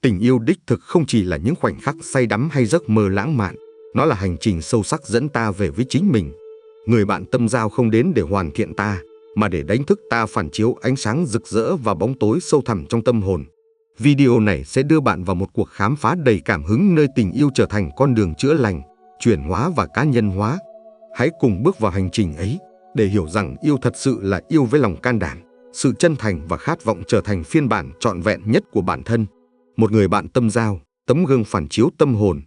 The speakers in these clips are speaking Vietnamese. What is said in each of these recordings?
Tình yêu đích thực không chỉ là những khoảnh khắc say đắm hay giấc mơ lãng mạn, nó là hành trình sâu sắc dẫn ta về với chính mình. Người bạn tâm giao không đến để hoàn thiện ta, mà để đánh thức ta phản chiếu ánh sáng rực rỡ và bóng tối sâu thẳm trong tâm hồn. Video này sẽ đưa bạn vào một cuộc khám phá đầy cảm hứng nơi tình yêu trở thành con đường chữa lành, chuyển hóa và cá nhân hóa. Hãy cùng bước vào hành trình ấy để hiểu rằng yêu thật sự là yêu với lòng can đảm, sự chân thành và khát vọng trở thành phiên bản trọn vẹn nhất của bản thân. Một người bạn tâm giao, tấm gương phản chiếu tâm hồn.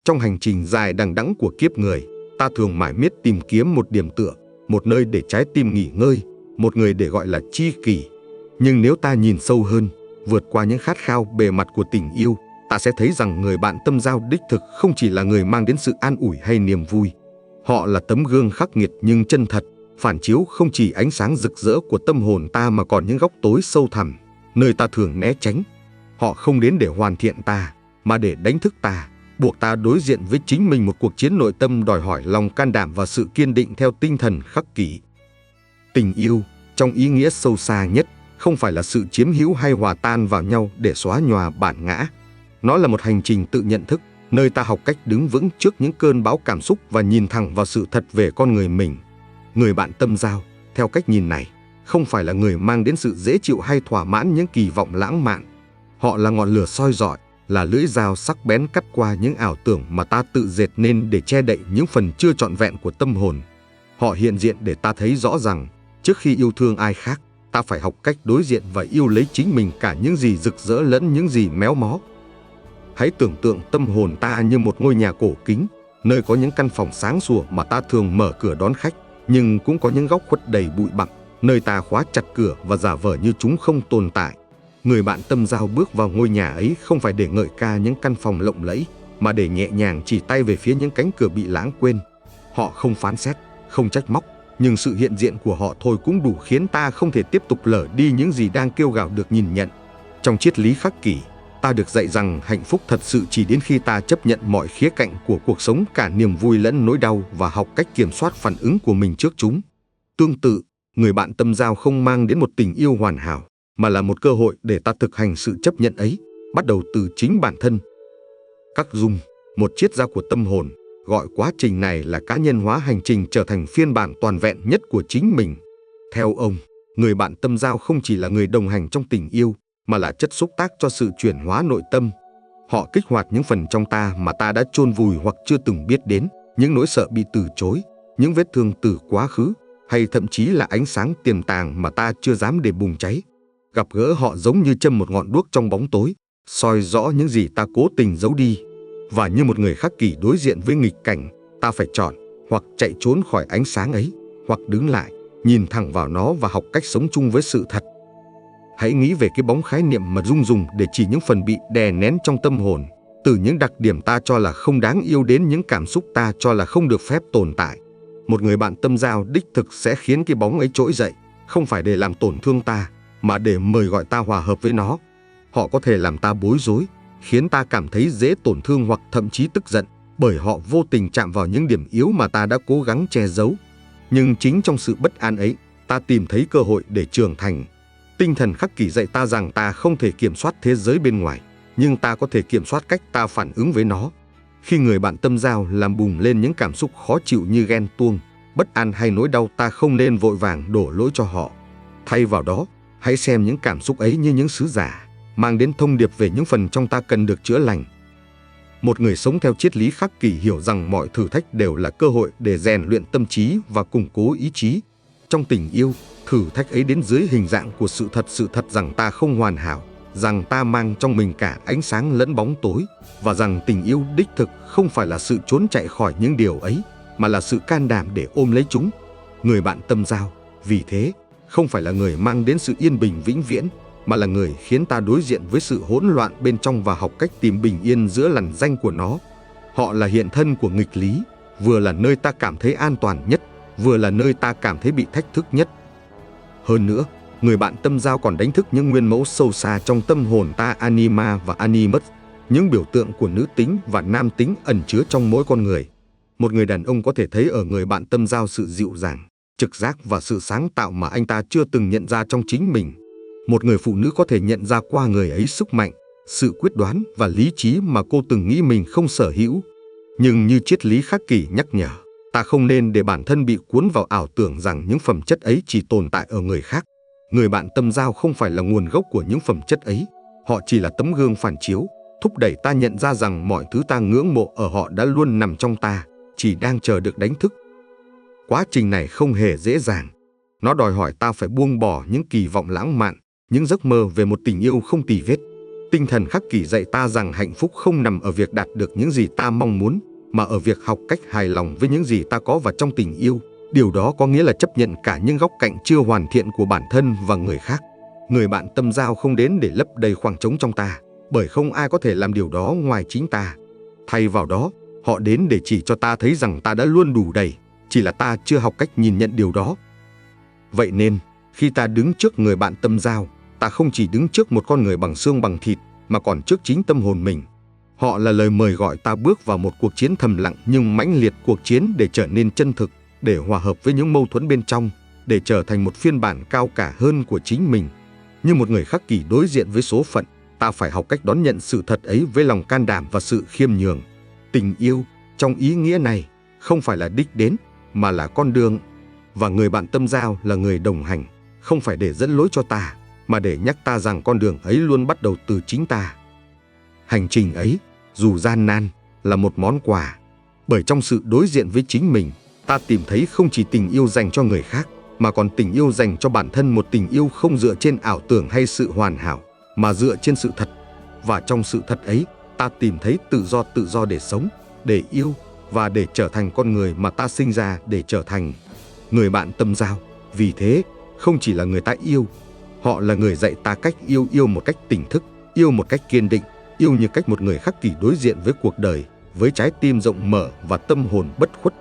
Trong hành trình dài đằng đẵng của kiếp người, ta thường mải miết tìm kiếm một điểm tựa, một nơi để trái tim nghỉ ngơi, một người để gọi là tri kỷ. Nhưng nếu ta nhìn sâu hơn, vượt qua những khát khao bề mặt của tình yêu, ta sẽ thấy rằng người bạn tâm giao đích thực không chỉ là người mang đến sự an ủi hay niềm vui. Họ là tấm gương khắc nghiệt nhưng chân thật, phản chiếu không chỉ ánh sáng rực rỡ của tâm hồn ta mà còn những góc tối sâu thẳm, nơi ta thường né tránh. Họ không đến để hoàn thiện ta, mà để đánh thức ta, buộc ta đối diện với chính mình, một cuộc chiến nội tâm đòi hỏi lòng can đảm và sự kiên định theo tinh thần khắc kỷ. Tình yêu, trong ý nghĩa sâu xa nhất, không phải là sự chiếm hữu hay hòa tan vào nhau để xóa nhòa bản ngã. Nó là một hành trình tự nhận thức, nơi ta học cách đứng vững trước những cơn bão cảm xúc và nhìn thẳng vào sự thật về con người mình. Người bạn tâm giao, theo cách nhìn này, không phải là người mang đến sự dễ chịu hay thỏa mãn những kỳ vọng lãng mạn. Họ là ngọn lửa soi rọi, là lưỡi dao sắc bén cắt qua những ảo tưởng mà ta tự dệt nên để che đậy những phần chưa trọn vẹn của tâm hồn. Họ hiện diện để ta thấy rõ rằng, trước khi yêu thương ai khác, ta phải học cách đối diện và yêu lấy chính mình, cả những gì rực rỡ lẫn những gì méo mó. Hãy tưởng tượng tâm hồn ta như một ngôi nhà cổ kính, nơi có những căn phòng sáng sủa mà ta thường mở cửa đón khách, nhưng cũng có những góc khuất đầy bụi bặm, nơi ta khóa chặt cửa và giả vờ như chúng không tồn tại. Người bạn tâm giao bước vào ngôi nhà ấy không phải để ngợi ca những căn phòng lộng lẫy, mà để nhẹ nhàng chỉ tay về phía những cánh cửa bị lãng quên. Họ không phán xét, không trách móc, nhưng sự hiện diện của họ thôi cũng đủ khiến ta không thể tiếp tục lờ đi những gì đang kêu gào được nhìn nhận. Trong triết lý khắc kỷ, ta được dạy rằng hạnh phúc thật sự chỉ đến khi ta chấp nhận mọi khía cạnh của cuộc sống, cả niềm vui lẫn nỗi đau, và học cách kiểm soát phản ứng của mình trước chúng. Tương tự, người bạn tâm giao không mang đến một tình yêu hoàn hảo, mà là một cơ hội để ta thực hành sự chấp nhận ấy, bắt đầu từ chính bản thân. Các Jung, một triết gia của tâm hồn, gọi quá trình này là cá nhân hóa, hành trình trở thành phiên bản toàn vẹn nhất của chính mình. Theo ông, người bạn tâm giao không chỉ là người đồng hành trong tình yêu, mà là chất xúc tác cho sự chuyển hóa nội tâm. Họ kích hoạt những phần trong ta mà ta đã chôn vùi hoặc chưa từng biết đến, những nỗi sợ bị từ chối, những vết thương từ quá khứ, hay thậm chí là ánh sáng tiềm tàng mà ta chưa dám để bùng cháy. Gặp gỡ họ giống như châm một ngọn đuốc trong bóng tối, soi rõ những gì ta cố tình giấu đi. Và như một người khắc kỷ đối diện với nghịch cảnh, ta phải chọn hoặc chạy trốn khỏi ánh sáng ấy, hoặc đứng lại, nhìn thẳng vào nó và học cách sống chung với sự thật. Hãy nghĩ về cái bóng khái niệm mà Jung dùng để chỉ những phần bị đè nén trong tâm hồn, từ những đặc điểm ta cho là không đáng yêu đến những cảm xúc ta cho là không được phép tồn tại. Một người bạn tâm giao đích thực sẽ khiến cái bóng ấy trỗi dậy, không phải để làm tổn thương ta, mà để mời gọi ta hòa hợp với nó. Họ có thể làm ta bối rối, khiến ta cảm thấy dễ tổn thương hoặc thậm chí tức giận, bởi họ vô tình chạm vào những điểm yếu mà ta đã cố gắng che giấu. Nhưng chính trong sự bất an ấy, ta tìm thấy cơ hội để trưởng thành. Tinh thần khắc kỷ dạy ta rằng ta không thể kiểm soát thế giới bên ngoài, nhưng ta có thể kiểm soát cách ta phản ứng với nó. Khi người bạn tâm giao làm bùng lên những cảm xúc khó chịu như ghen tuông, bất an hay nỗi đau, ta không nên vội vàng đổ lỗi cho họ. Thay vào đó, hãy xem những cảm xúc ấy như những sứ giả, mang đến thông điệp về những phần trong ta cần được chữa lành. Một người sống theo triết lý khắc kỷ hiểu rằng mọi thử thách đều là cơ hội để rèn luyện tâm trí và củng cố ý chí. Trong tình yêu, thử thách ấy đến dưới hình dạng của sự thật rằng ta không hoàn hảo, rằng ta mang trong mình cả ánh sáng lẫn bóng tối, và rằng tình yêu đích thực không phải là sự trốn chạy khỏi những điều ấy, mà là sự can đảm để ôm lấy chúng. Người bạn tâm giao, vì thế, không phải là người mang đến sự yên bình vĩnh viễn, mà là người khiến ta đối diện với sự hỗn loạn bên trong và học cách tìm bình yên giữa lằn ranh của nó. Họ là hiện thân của nghịch lý, vừa là nơi ta cảm thấy an toàn nhất, vừa là nơi ta cảm thấy bị thách thức nhất. Hơn nữa, người bạn tâm giao còn đánh thức những nguyên mẫu sâu xa trong tâm hồn ta, anima và animus, những biểu tượng của nữ tính và nam tính ẩn chứa trong mỗi con người. Một người đàn ông có thể thấy ở người bạn tâm giao sự dịu dàng, trực giác và sự sáng tạo mà anh ta chưa từng nhận ra trong chính mình. Một người phụ nữ có thể nhận ra qua người ấy sức mạnh, sự quyết đoán và lý trí mà cô từng nghĩ mình không sở hữu. Nhưng như triết lý khắc kỷ nhắc nhở, ta không nên để bản thân bị cuốn vào ảo tưởng rằng những phẩm chất ấy chỉ tồn tại ở người khác. Người bạn tâm giao không phải là nguồn gốc của những phẩm chất ấy. Họ chỉ là tấm gương phản chiếu, thúc đẩy ta nhận ra rằng mọi thứ ta ngưỡng mộ ở họ đã luôn nằm trong ta, chỉ đang chờ được đánh thức. Quá trình này không hề dễ dàng. Nó đòi hỏi ta phải buông bỏ những kỳ vọng lãng mạn, những giấc mơ về một tình yêu không tì vết. Tinh thần khắc kỷ dạy ta rằng hạnh phúc không nằm ở việc đạt được những gì ta mong muốn, mà ở việc học cách hài lòng với những gì ta có và trong tình yêu. Điều đó có nghĩa là chấp nhận cả những góc cạnh chưa hoàn thiện của bản thân và người khác. Người bạn tâm giao không đến để lấp đầy khoảng trống trong ta, bởi không ai có thể làm điều đó ngoài chính ta. Thay vào đó, họ đến để chỉ cho ta thấy rằng ta đã luôn đủ đầy, chỉ là ta chưa học cách nhìn nhận điều đó. Vậy nên, khi ta đứng trước người bạn tâm giao, ta không chỉ đứng trước một con người bằng xương bằng thịt, mà còn trước chính tâm hồn mình. Họ là lời mời gọi ta bước vào một cuộc chiến thầm lặng nhưng mãnh liệt, cuộc chiến để trở nên chân thực, để hòa hợp với những mâu thuẫn bên trong, để trở thành một phiên bản cao cả hơn của chính mình. Như một người khắc kỷ đối diện với số phận, ta phải học cách đón nhận sự thật ấy với lòng can đảm và sự khiêm nhường. Tình yêu, trong ý nghĩa này, không phải là đích đến, mà là con đường. Và người bạn tâm giao là người đồng hành, không phải để dẫn lối cho ta, mà để nhắc ta rằng con đường ấy luôn bắt đầu từ chính ta. Hành trình ấy, dù gian nan, là một món quà, bởi trong sự đối diện với chính mình, ta tìm thấy không chỉ tình yêu dành cho người khác, mà còn tình yêu dành cho bản thân, một tình yêu không dựa trên ảo tưởng hay sự hoàn hảo, mà dựa trên sự thật. Và trong sự thật ấy, ta tìm thấy tự do để sống, để yêu và để trở thành con người mà ta sinh ra để trở thành. Người bạn tâm giao, vì thế, không chỉ là người ta yêu, họ là người dạy ta cách yêu một cách tỉnh thức, yêu một cách kiên định, yêu như cách một người khắc kỷ đối diện với cuộc đời, với trái tim rộng mở và tâm hồn bất khuất.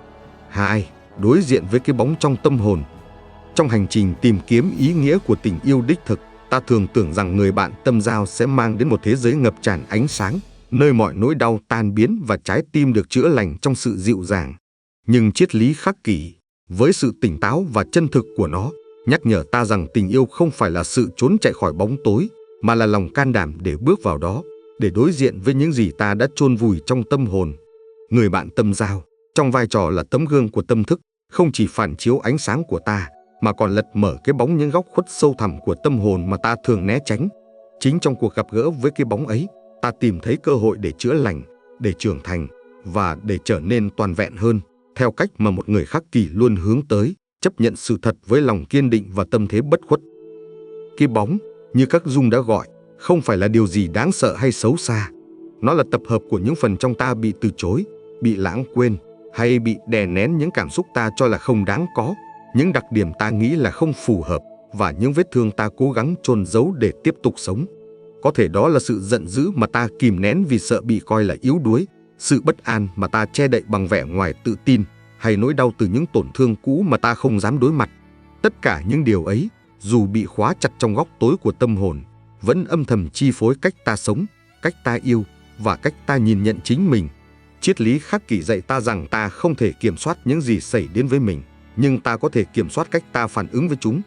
2. Đối diện với cái bóng trong tâm hồn. Trong hành trình tìm kiếm ý nghĩa của tình yêu đích thực, ta thường tưởng rằng người bạn tâm giao sẽ mang đến một thế giới ngập tràn ánh sáng, nơi mọi nỗi đau tan biến và trái tim được chữa lành trong sự dịu dàng. Nhưng triết lý khắc kỷ, với sự tỉnh táo và chân thực của nó, nhắc nhở ta rằng tình yêu không phải là sự trốn chạy khỏi bóng tối, mà là lòng can đảm để bước vào đó, để đối diện với những gì ta đã chôn vùi trong tâm hồn. Người bạn tâm giao, trong vai trò là tấm gương của tâm thức, không chỉ phản chiếu ánh sáng của ta, mà còn lật mở cái bóng những góc khuất sâu thẳm của tâm hồn mà ta thường né tránh. Chính trong cuộc gặp gỡ với cái bóng ấy, ta tìm thấy cơ hội để chữa lành, để trưởng thành và để trở nên toàn vẹn hơn, theo cách mà một người khắc kỷ luôn hướng tới, chấp nhận sự thật với lòng kiên định và tâm thế bất khuất. Cái bóng, như các Dung đã gọi, không phải là điều gì đáng sợ hay xấu xa. Nó là tập hợp của những phần trong ta bị từ chối, bị lãng quên, hay bị đè nén những cảm xúc ta cho là không đáng có, những đặc điểm ta nghĩ là không phù hợp, và những vết thương ta cố gắng chôn giấu để tiếp tục sống. Có thể đó là sự giận dữ mà ta kìm nén vì sợ bị coi là yếu đuối, sự bất an mà ta che đậy bằng vẻ ngoài tự tin, hay nỗi đau từ những tổn thương cũ mà ta không dám đối mặt. Tất cả những điều ấy, dù bị khóa chặt trong góc tối của tâm hồn, vẫn âm thầm chi phối cách ta sống, cách ta yêu và cách ta nhìn nhận chính mình. Triết lý khắc kỷ dạy ta rằng ta không thể kiểm soát những gì xảy đến với mình, nhưng ta có thể kiểm soát cách ta phản ứng với chúng.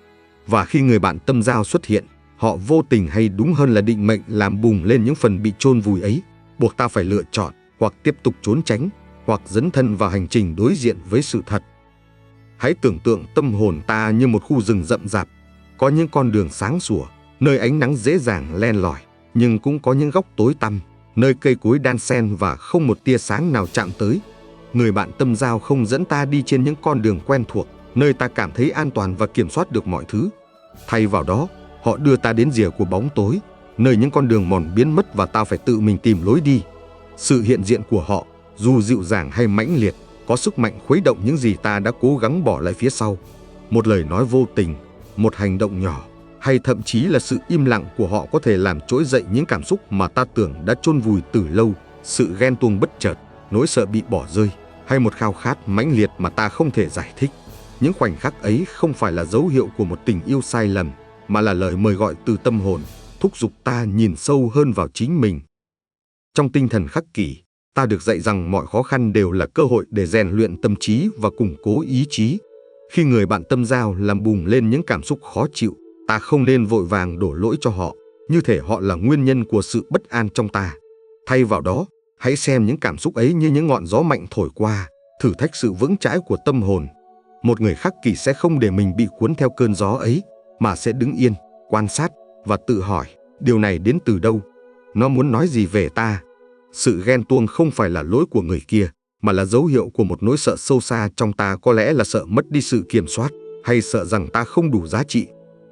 Và khi người bạn tâm giao xuất hiện, họ vô tình, hay đúng hơn là định mệnh, làm bùng lên những phần bị chôn vùi ấy, buộc ta phải lựa chọn, hoặc tiếp tục trốn tránh, hoặc dấn thân vào hành trình đối diện với sự thật. Hãy tưởng tượng tâm hồn ta như một khu rừng rậm rạp, có những con đường sáng sủa, nơi ánh nắng dễ dàng len lỏi, nhưng cũng có những góc tối tăm, nơi cây cối đan xen và không một tia sáng nào chạm tới. Người bạn tâm giao không dẫn ta đi trên những con đường quen thuộc, nơi ta cảm thấy an toàn và kiểm soát được mọi thứ. Thay vào đó, họ đưa ta đến rìa của bóng tối, nơi những con đường mòn biến mất và ta phải tự mình tìm lối đi. Sự hiện diện của họ, dù dịu dàng hay mãnh liệt, có sức mạnh khuấy động những gì ta đã cố gắng bỏ lại phía sau. Một lời nói vô tình, một hành động nhỏ, hay thậm chí là sự im lặng của họ có thể làm trỗi dậy những cảm xúc mà ta tưởng đã chôn vùi từ lâu, sự ghen tuông bất chợt, nỗi sợ bị bỏ rơi, hay một khao khát mãnh liệt mà ta không thể giải thích. Những khoảnh khắc ấy không phải là dấu hiệu của một tình yêu sai lầm, mà là lời mời gọi từ tâm hồn, thúc giục ta nhìn sâu hơn vào chính mình. Trong tinh thần khắc kỷ, ta được dạy rằng mọi khó khăn đều là cơ hội để rèn luyện tâm trí và củng cố ý chí. Khi người bạn tâm giao làm bùng lên những cảm xúc khó chịu, ta không nên vội vàng đổ lỗi cho họ, như thể họ là nguyên nhân của sự bất an trong ta. Thay vào đó, hãy xem những cảm xúc ấy như những ngọn gió mạnh thổi qua, thử thách sự vững chãi của tâm hồn. Một người khắc kỷ sẽ không để mình bị cuốn theo cơn gió ấy, mà sẽ đứng yên, quan sát và tự hỏi, điều này đến từ đâu? Nó muốn nói gì về ta? Sự ghen tuông không phải là lỗi của người kia, mà là dấu hiệu của một nỗi sợ sâu xa trong ta, có lẽ là sợ mất đi sự kiểm soát, hay sợ rằng ta không đủ giá trị.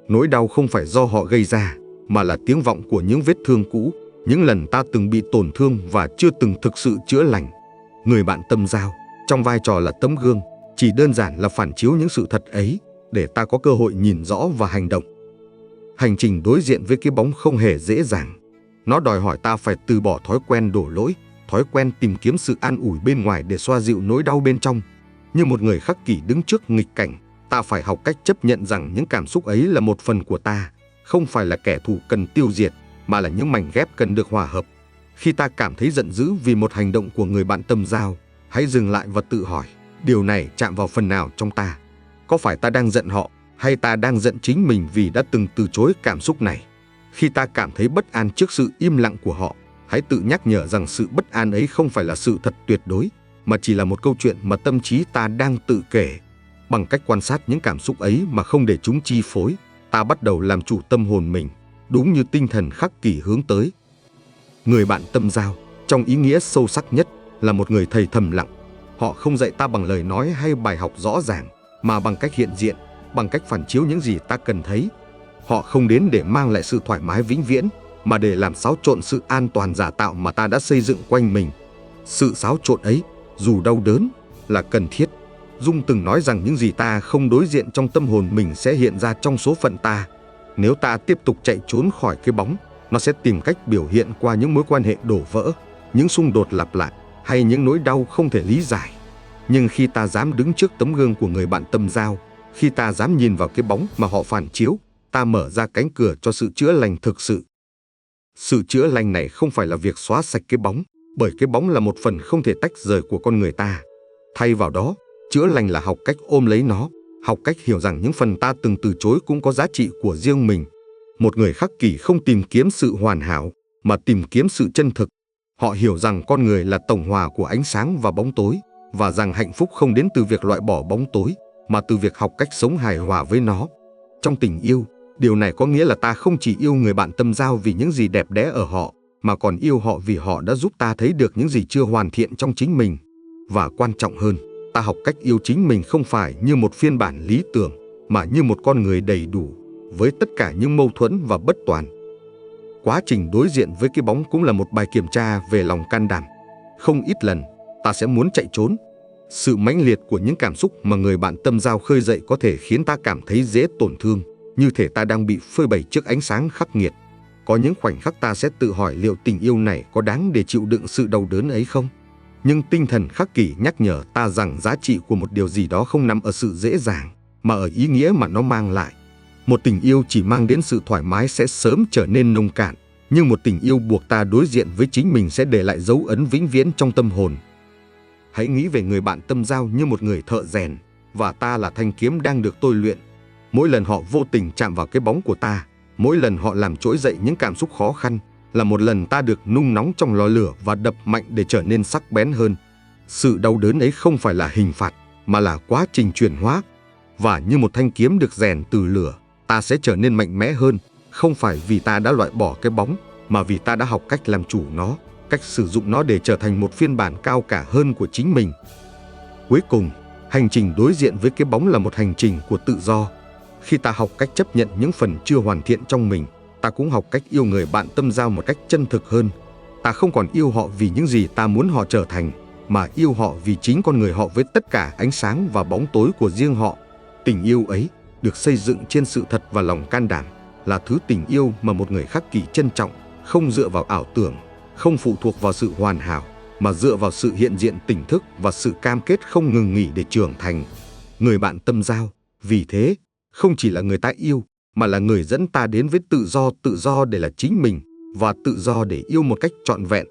Nỗi đau không phải do họ gây ra, mà là tiếng vọng của những vết thương cũ, những lần ta từng bị tổn thương và chưa từng thực sự chữa lành. Người bạn tâm giao, trong vai trò là tấm gương, chỉ đơn giản là phản chiếu những sự thật ấy, để ta có cơ hội nhìn rõ và hành động. Hành trình đối diện với cái bóng không hề dễ dàng. Nó đòi hỏi ta phải từ bỏ thói quen đổ lỗi, thói quen tìm kiếm sự an ủi bên ngoài để xoa dịu nỗi đau bên trong. Như một người khắc kỷ đứng trước nghịch cảnh, ta phải học cách chấp nhận rằng những cảm xúc ấy là một phần của ta, không phải là kẻ thù cần tiêu diệt, mà là những mảnh ghép cần được hòa hợp. Khi ta cảm thấy giận dữ vì một hành động của người bạn tâm giao, hãy dừng lại và tự hỏi, điều này chạm vào phần nào trong ta? Có phải ta đang giận họ, hay ta đang giận chính mình vì đã từng từ chối cảm xúc này? Khi ta cảm thấy bất an trước sự im lặng của họ, hãy tự nhắc nhở rằng sự bất an ấy không phải là sự thật tuyệt đối, mà chỉ là một câu chuyện mà tâm trí ta đang tự kể. Bằng cách quan sát những cảm xúc ấy mà không để chúng chi phối, ta bắt đầu làm chủ tâm hồn mình, đúng như tinh thần khắc kỷ hướng tới. Người bạn tâm giao, trong ý nghĩa sâu sắc nhất, là một người thầy thầm lặng. Họ không dạy ta bằng lời nói hay bài học rõ ràng, mà bằng cách hiện diện, bằng cách phản chiếu những gì ta cần thấy. Họ không đến để mang lại sự thoải mái vĩnh viễn, mà để làm xáo trộn sự an toàn giả tạo mà ta đã xây dựng quanh mình. Sự xáo trộn ấy, dù đau đớn, là cần thiết. Dung từng nói rằng những gì ta không đối diện trong tâm hồn mình sẽ hiện ra trong số phận ta. Nếu ta tiếp tục chạy trốn khỏi cái bóng, nó sẽ tìm cách biểu hiện qua những mối quan hệ đổ vỡ, những xung đột lặp lại, hay những nỗi đau không thể lý giải. Nhưng khi ta dám đứng trước tấm gương của người bạn tâm giao, khi ta dám nhìn vào cái bóng mà họ phản chiếu, ta mở ra cánh cửa cho sự chữa lành thực sự. Sự chữa lành này không phải là việc xóa sạch cái bóng, bởi cái bóng là một phần không thể tách rời của con người ta. Thay vào đó, chữa lành là học cách ôm lấy nó, học cách hiểu rằng những phần ta từng từ chối cũng có giá trị của riêng mình. Một người khắc kỷ không tìm kiếm sự hoàn hảo, mà tìm kiếm sự chân thực. Họ hiểu rằng con người là tổng hòa của ánh sáng và bóng tối, và rằng hạnh phúc không đến từ việc loại bỏ bóng tối, mà từ việc học cách sống hài hòa với nó. Trong tình yêu, điều này có nghĩa là ta không chỉ yêu người bạn tâm giao vì những gì đẹp đẽ ở họ, mà còn yêu họ vì họ đã giúp ta thấy được những gì chưa hoàn thiện trong chính mình. Và quan trọng hơn, ta học cách yêu chính mình không phải như một phiên bản lý tưởng, mà như một con người đầy đủ, với tất cả những mâu thuẫn và bất toàn. Quá trình đối diện với cái bóng cũng là một bài kiểm tra về lòng can đảm. Không ít lần, ta sẽ muốn chạy trốn. Sự mãnh liệt của những cảm xúc mà người bạn tâm giao khơi dậy có thể khiến ta cảm thấy dễ tổn thương, như thể ta đang bị phơi bày trước ánh sáng khắc nghiệt. Có những khoảnh khắc ta sẽ tự hỏi liệu tình yêu này có đáng để chịu đựng sự đau đớn ấy không? Nhưng tinh thần khắc kỷ nhắc nhở ta rằng giá trị của một điều gì đó không nằm ở sự dễ dàng, mà ở ý nghĩa mà nó mang lại. Một tình yêu chỉ mang đến sự thoải mái sẽ sớm trở nên nông cạn, nhưng một tình yêu buộc ta đối diện với chính mình sẽ để lại dấu ấn vĩnh viễn trong tâm hồn. Hãy nghĩ về người bạn tâm giao như một người thợ rèn, và ta là thanh kiếm đang được tôi luyện. Mỗi lần họ vô tình chạm vào cái bóng của ta, mỗi lần họ làm trỗi dậy những cảm xúc khó khăn, là một lần ta được nung nóng trong lò lửa và đập mạnh để trở nên sắc bén hơn. Sự đau đớn ấy không phải là hình phạt, mà là quá trình chuyển hóa. Và như một thanh kiếm được rèn từ lửa, ta sẽ trở nên mạnh mẽ hơn, không phải vì ta đã loại bỏ cái bóng, mà vì ta đã học cách làm chủ nó, cách sử dụng nó để trở thành một phiên bản cao cả hơn của chính mình. Cuối cùng, hành trình đối diện với cái bóng là một hành trình của tự do. Khi ta học cách chấp nhận những phần chưa hoàn thiện trong mình, ta cũng học cách yêu người bạn tâm giao một cách chân thực hơn. Ta không còn yêu họ vì những gì ta muốn họ trở thành, mà yêu họ vì chính con người họ với tất cả ánh sáng và bóng tối của riêng họ. Tình yêu ấy, được xây dựng trên sự thật và lòng can đảm, là thứ tình yêu mà một người khắc kỷ trân trọng, không dựa vào ảo tưởng, không phụ thuộc vào sự hoàn hảo, mà dựa vào sự hiện diện tỉnh thức và sự cam kết không ngừng nghỉ để trưởng thành. Người bạn tâm giao, vì thế, không chỉ là người ta yêu, mà là người dẫn ta đến với tự do để là chính mình, và tự do để yêu một cách trọn vẹn.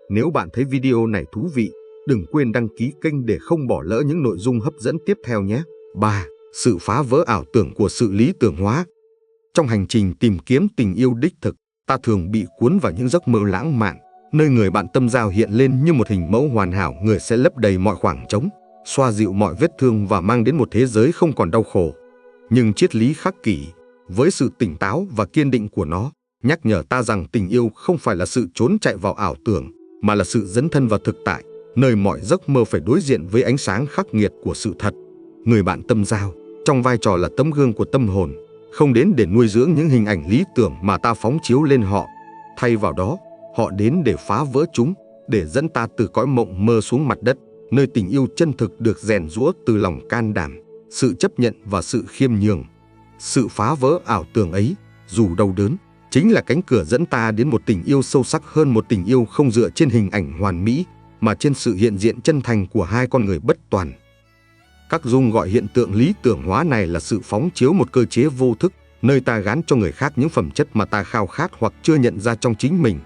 Nếu bạn thấy video này thú vị, đừng quên đăng ký kênh để không bỏ lỡ những nội dung hấp dẫn tiếp theo nhé. 3. Sự phá vỡ ảo tưởng của sự lý tưởng hóa. Trong hành trình tìm kiếm tình yêu đích thực, ta thường bị cuốn vào những giấc mơ lãng mạn, nơi người bạn tâm giao hiện lên như một hình mẫu hoàn hảo, người sẽ lấp đầy mọi khoảng trống, xoa dịu mọi vết thương và mang đến một thế giới không còn đau khổ. Nhưng triết lý khắc kỷ, với sự tỉnh táo và kiên định của nó, nhắc nhở ta rằng tình yêu không phải là sự trốn chạy vào ảo tưởng, mà là sự dấn thân vào thực tại, nơi mọi giấc mơ phải đối diện với ánh sáng khắc nghiệt của sự thật. Người bạn tâm giao, trong vai trò là tấm gương của tâm hồn, không đến để nuôi dưỡng những hình ảnh lý tưởng mà ta phóng chiếu lên họ. Thay vào đó, họ đến để phá vỡ chúng, để dẫn ta từ cõi mộng mơ xuống mặt đất, nơi tình yêu chân thực được rèn giũa từ lòng can đảm, sự chấp nhận và sự khiêm nhường. Sự phá vỡ ảo tưởng ấy, dù đau đớn, chính là cánh cửa dẫn ta đến một tình yêu sâu sắc hơn, một tình yêu không dựa trên hình ảnh hoàn mỹ, mà trên sự hiện diện chân thành của hai con người bất toàn. Các Dung gọi hiện tượng lý tưởng hóa này là sự phóng chiếu một cơ chế vô thức, nơi ta gán cho người khác những phẩm chất mà ta khao khát hoặc chưa nhận ra trong chính mình.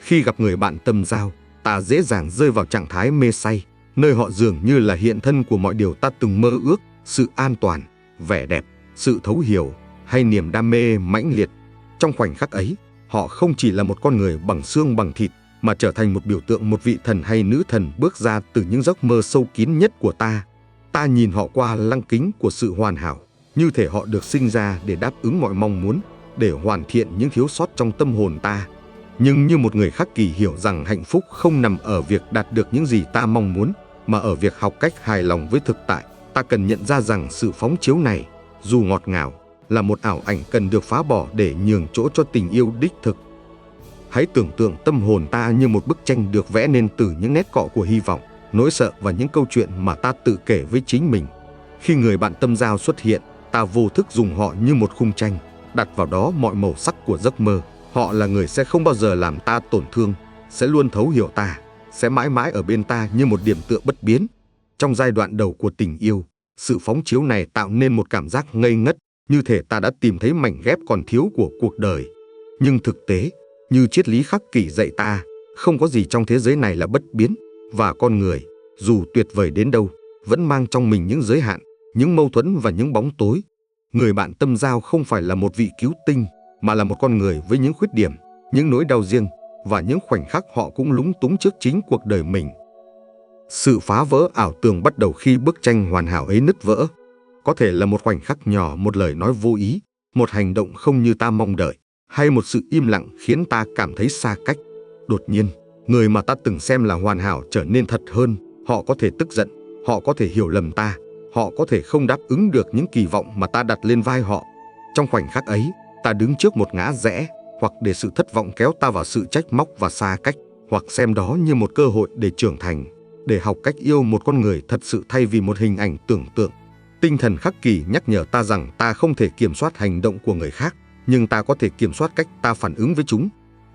Khi gặp người bạn tâm giao, ta dễ dàng rơi vào trạng thái mê say, nơi họ dường như là hiện thân của mọi điều ta từng mơ ước, sự an toàn, vẻ đẹp, sự thấu hiểu hay niềm đam mê mãnh liệt. Trong khoảnh khắc ấy, họ không chỉ là một con người bằng xương bằng thịt, mà trở thành một biểu tượng, một vị thần hay nữ thần bước ra từ những giấc mơ sâu kín nhất của ta. Ta nhìn họ qua lăng kính của sự hoàn hảo, như thể họ được sinh ra để đáp ứng mọi mong muốn, để hoàn thiện những thiếu sót trong tâm hồn ta. Nhưng như một người khắc kỷ hiểu rằng hạnh phúc không nằm ở việc đạt được những gì ta mong muốn, mà ở việc học cách hài lòng với thực tại, ta cần nhận ra rằng sự phóng chiếu này, dù ngọt ngào, là một ảo ảnh cần được phá bỏ để nhường chỗ cho tình yêu đích thực. Hãy tưởng tượng tâm hồn ta như một bức tranh được vẽ nên từ những nét cọ của hy vọng, nỗi sợ và những câu chuyện mà ta tự kể với chính mình. Khi người bạn tâm giao xuất hiện, ta vô thức dùng họ như một khung tranh, đặt vào đó mọi màu sắc của giấc mơ. Họ là người sẽ không bao giờ làm ta tổn thương, sẽ luôn thấu hiểu ta, sẽ mãi mãi ở bên ta như một điểm tựa bất biến. Trong giai đoạn đầu của tình yêu, sự phóng chiếu này tạo nên một cảm giác ngây ngất, như thể ta đã tìm thấy mảnh ghép còn thiếu của cuộc đời. Nhưng thực tế, như triết lý khắc kỷ dạy ta, không có gì trong thế giới này là bất biến, và con người, dù tuyệt vời đến đâu, vẫn mang trong mình những giới hạn, những mâu thuẫn và những bóng tối. Người bạn tâm giao không phải là một vị cứu tinh, mà là một con người với những khuyết điểm, những nỗi đau riêng, và những khoảnh khắc họ cũng lúng túng trước chính cuộc đời mình. Sự phá vỡ ảo tưởng bắt đầu khi bức tranh hoàn hảo ấy nứt vỡ. Có thể là một khoảnh khắc nhỏ, một lời nói vô ý, một hành động không như ta mong đợi, hay một sự im lặng khiến ta cảm thấy xa cách. Đột nhiên, người mà ta từng xem là hoàn hảo trở nên thật hơn. Họ có thể tức giận, họ có thể hiểu lầm ta, họ có thể không đáp ứng được những kỳ vọng mà ta đặt lên vai họ. Trong khoảnh khắc ấy, ta đứng trước một ngã rẽ, hoặc để sự thất vọng kéo ta vào sự trách móc và xa cách, hoặc xem đó như một cơ hội để trưởng thành, để học cách yêu một con người thật sự thay vì một hình ảnh tưởng tượng. Tinh thần khắc kỷ nhắc nhở ta rằng ta không thể kiểm soát hành động của người khác, nhưng ta có thể kiểm soát cách ta phản ứng với chúng.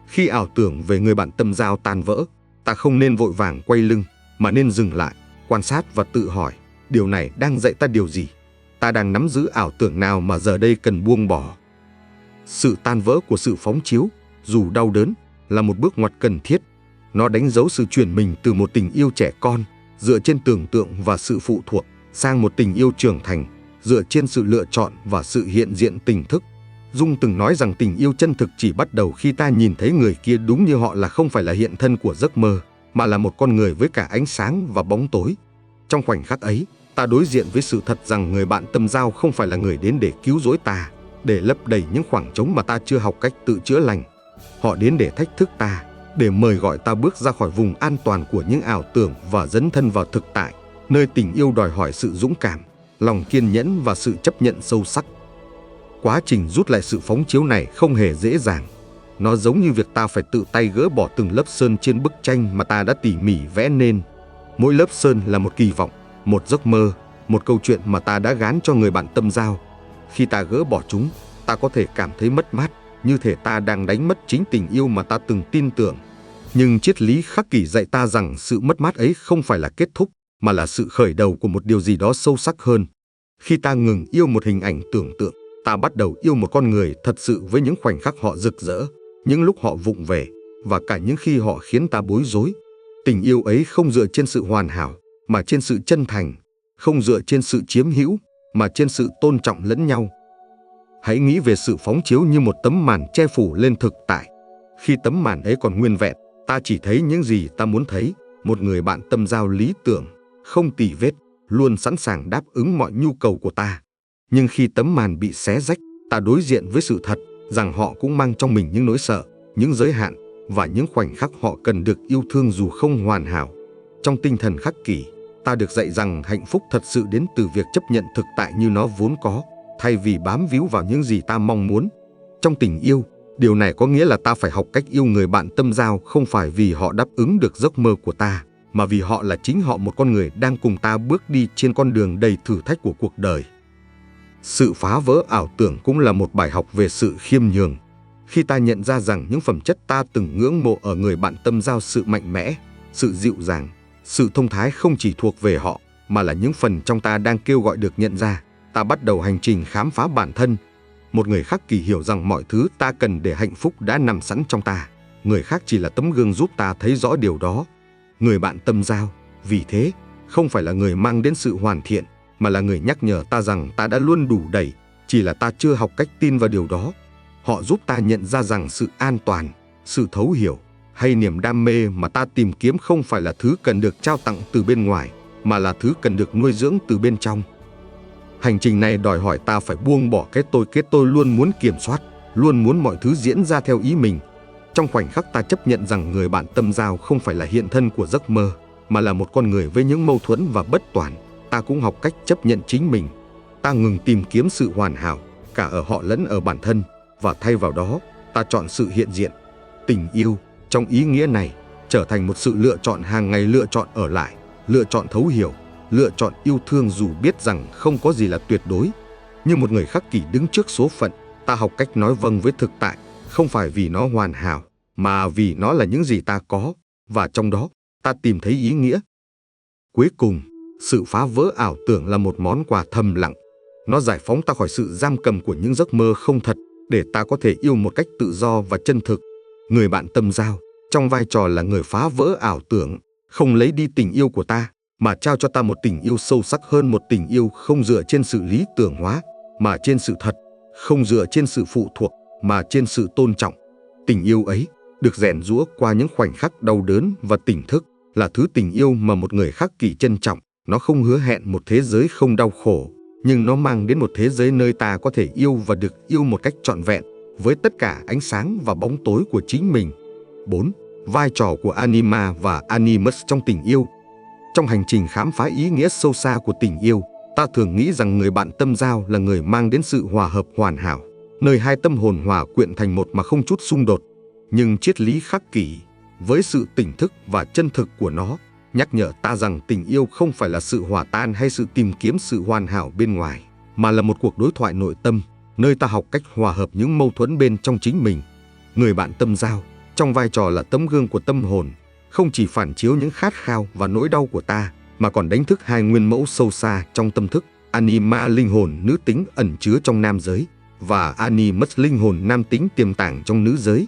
Khi ảo tưởng về người bạn tâm giao tan vỡ, ta không nên vội vàng quay lưng, mà nên dừng lại, quan sát và tự hỏi, điều này đang dạy ta điều gì? Ta đang nắm giữ ảo tưởng nào mà giờ đây cần buông bỏ? Sự tan vỡ của sự phóng chiếu, dù đau đớn, là một bước ngoặt cần thiết. Nó đánh dấu sự chuyển mình từ một tình yêu trẻ con, dựa trên tưởng tượng và sự phụ thuộc, sang một tình yêu trưởng thành, dựa trên sự lựa chọn và sự hiện diện tỉnh thức. Dung từng nói rằng tình yêu chân thực chỉ bắt đầu khi ta nhìn thấy người kia đúng như họ, là không phải là hiện thân của giấc mơ, mà là một con người với cả ánh sáng và bóng tối. Trong khoảnh khắc ấy, ta đối diện với sự thật rằng người bạn tâm giao không phải là người đến để cứu rỗi ta, để lấp đầy những khoảng trống mà ta chưa học cách tự chữa lành. Họ đến để thách thức ta, để mời gọi ta bước ra khỏi vùng an toàn của những ảo tưởng và dấn thân vào thực tại, nơi tình yêu đòi hỏi sự dũng cảm, lòng kiên nhẫn và sự chấp nhận sâu sắc. Quá trình rút lại sự phóng chiếu này không hề dễ dàng. Nó giống như việc ta phải tự tay gỡ bỏ từng lớp sơn trên bức tranh mà ta đã tỉ mỉ vẽ nên. Mỗi lớp sơn là một kỳ vọng, một giấc mơ, một câu chuyện mà ta đã gán cho người bạn tâm giao. Khi ta gỡ bỏ chúng, ta có thể cảm thấy mất mát, như thể ta đang đánh mất chính tình yêu mà ta từng tin tưởng. Nhưng triết lý khắc kỷ dạy ta rằng sự mất mát ấy không phải là kết thúc, mà là sự khởi đầu của một điều gì đó sâu sắc hơn. Khi ta ngừng yêu một hình ảnh tưởng tượng, ta bắt đầu yêu một con người thật sự, với những khoảnh khắc họ rực rỡ, những lúc họ vụng về, và cả những khi họ khiến ta bối rối. Tình yêu ấy không dựa trên sự hoàn hảo, mà trên sự chân thành, không dựa trên sự chiếm hữu, mà trên sự tôn trọng lẫn nhau. Hãy nghĩ về sự phóng chiếu như một tấm màn che phủ lên thực tại, Khi tấm màn ấy còn nguyên vẹn, ta chỉ thấy những gì ta muốn thấy, một người bạn tâm giao lý tưởng, không tì vết, luôn sẵn sàng đáp ứng mọi nhu cầu của ta. Nhưng khi tấm màn bị xé rách, ta đối diện với sự thật rằng họ cũng mang trong mình những nỗi sợ, những giới hạn và những khoảnh khắc họ cần được yêu thương dù không hoàn hảo. Trong tinh thần khắc kỷ, ta được dạy rằng hạnh phúc thật sự đến từ việc chấp nhận thực tại như nó vốn có, thay vì bám víu vào những gì ta mong muốn. Trong tình yêu, điều này có nghĩa là ta phải học cách yêu người bạn tâm giao không phải vì họ đáp ứng được giấc mơ của ta, mà vì họ là chính họ, một con người đang cùng ta bước đi trên con đường đầy thử thách của cuộc đời. Sự phá vỡ ảo tưởng cũng là một bài học về sự khiêm nhường. Khi ta nhận ra rằng những phẩm chất ta từng ngưỡng mộ ở người bạn tâm giao, sự mạnh mẽ, sự dịu dàng, sự thông thái không chỉ thuộc về họ, mà là những phần trong ta đang kêu gọi được nhận ra, ta bắt đầu hành trình khám phá bản thân. Một người khắc kỷ hiểu rằng mọi thứ ta cần để hạnh phúc đã nằm sẵn trong ta. Người khác chỉ là tấm gương giúp ta thấy rõ điều đó. Người bạn tâm giao, vì thế, không phải là người mang đến sự hoàn thiện, mà là người nhắc nhở ta rằng ta đã luôn đủ đầy, chỉ là ta chưa học cách tin vào điều đó. Họ giúp ta nhận ra rằng sự an toàn, sự thấu hiểu hay niềm đam mê mà ta tìm kiếm không phải là thứ cần được trao tặng từ bên ngoài, mà là thứ cần được nuôi dưỡng từ bên trong. Hành trình này đòi hỏi ta phải buông bỏ cái tôi luôn muốn kiểm soát, luôn muốn mọi thứ diễn ra theo ý mình. Trong khoảnh khắc ta chấp nhận rằng người bạn tâm giao không phải là hiện thân của giấc mơ, mà là một con người với những mâu thuẫn và bất toàn, ta cũng học cách chấp nhận chính mình. Ta ngừng tìm kiếm sự hoàn hảo, cả ở họ lẫn ở bản thân, và thay vào đó, ta chọn sự hiện diện. Tình yêu, trong ý nghĩa này, trở thành một sự lựa chọn hàng ngày, lựa chọn ở lại, lựa chọn thấu hiểu, lựa chọn yêu thương dù biết rằng không có gì là tuyệt đối. Như một người khắc kỷ đứng trước số phận, ta học cách nói vâng với thực tại, không phải vì nó hoàn hảo, mà vì nó là những gì ta có, và trong đó, ta tìm thấy ý nghĩa. Cuối cùng, sự phá vỡ ảo tưởng là một món quà thầm lặng. Nó giải phóng ta khỏi sự giam cầm của những giấc mơ không thật, để ta có thể yêu một cách tự do và chân thực. Người bạn tâm giao, trong vai trò là người phá vỡ ảo tưởng, không lấy đi tình yêu của ta, mà trao cho ta một tình yêu sâu sắc hơn, một tình yêu không dựa trên sự lý tưởng hóa, mà trên sự thật, không dựa trên sự phụ thuộc, mà trên sự tôn trọng. Tình yêu ấy được rèn giũa qua những khoảnh khắc đau đớn và tỉnh thức, là thứ tình yêu mà một người khắc kỷ trân trọng. Nó không hứa hẹn một thế giới không đau khổ, nhưng nó mang đến một thế giới nơi ta có thể yêu và được yêu một cách trọn vẹn, với tất cả ánh sáng và bóng tối của chính mình. 4. Vai trò của Anima và Animus trong tình yêu. Trong hành trình khám phá ý nghĩa sâu xa của tình yêu, ta thường nghĩ rằng người bạn tâm giao là người mang đến sự hòa hợp hoàn hảo, nơi hai tâm hồn hòa quyện thành một mà không chút xung đột. Nhưng triết lý khắc kỷ, với sự tỉnh thức và chân thực của nó, nhắc nhở ta rằng tình yêu không phải là sự hòa tan hay sự tìm kiếm sự hoàn hảo bên ngoài, mà là một cuộc đối thoại nội tâm, nơi ta học cách hòa hợp những mâu thuẫn bên trong chính mình. Người bạn tâm giao, trong vai trò là tấm gương của tâm hồn, không chỉ phản chiếu những khát khao và nỗi đau của ta, mà còn đánh thức hai nguyên mẫu sâu xa trong tâm thức: Anima, linh hồn nữ tính ẩn chứa trong nam giới, và Animus, linh hồn nam tính tiềm tàng trong nữ giới.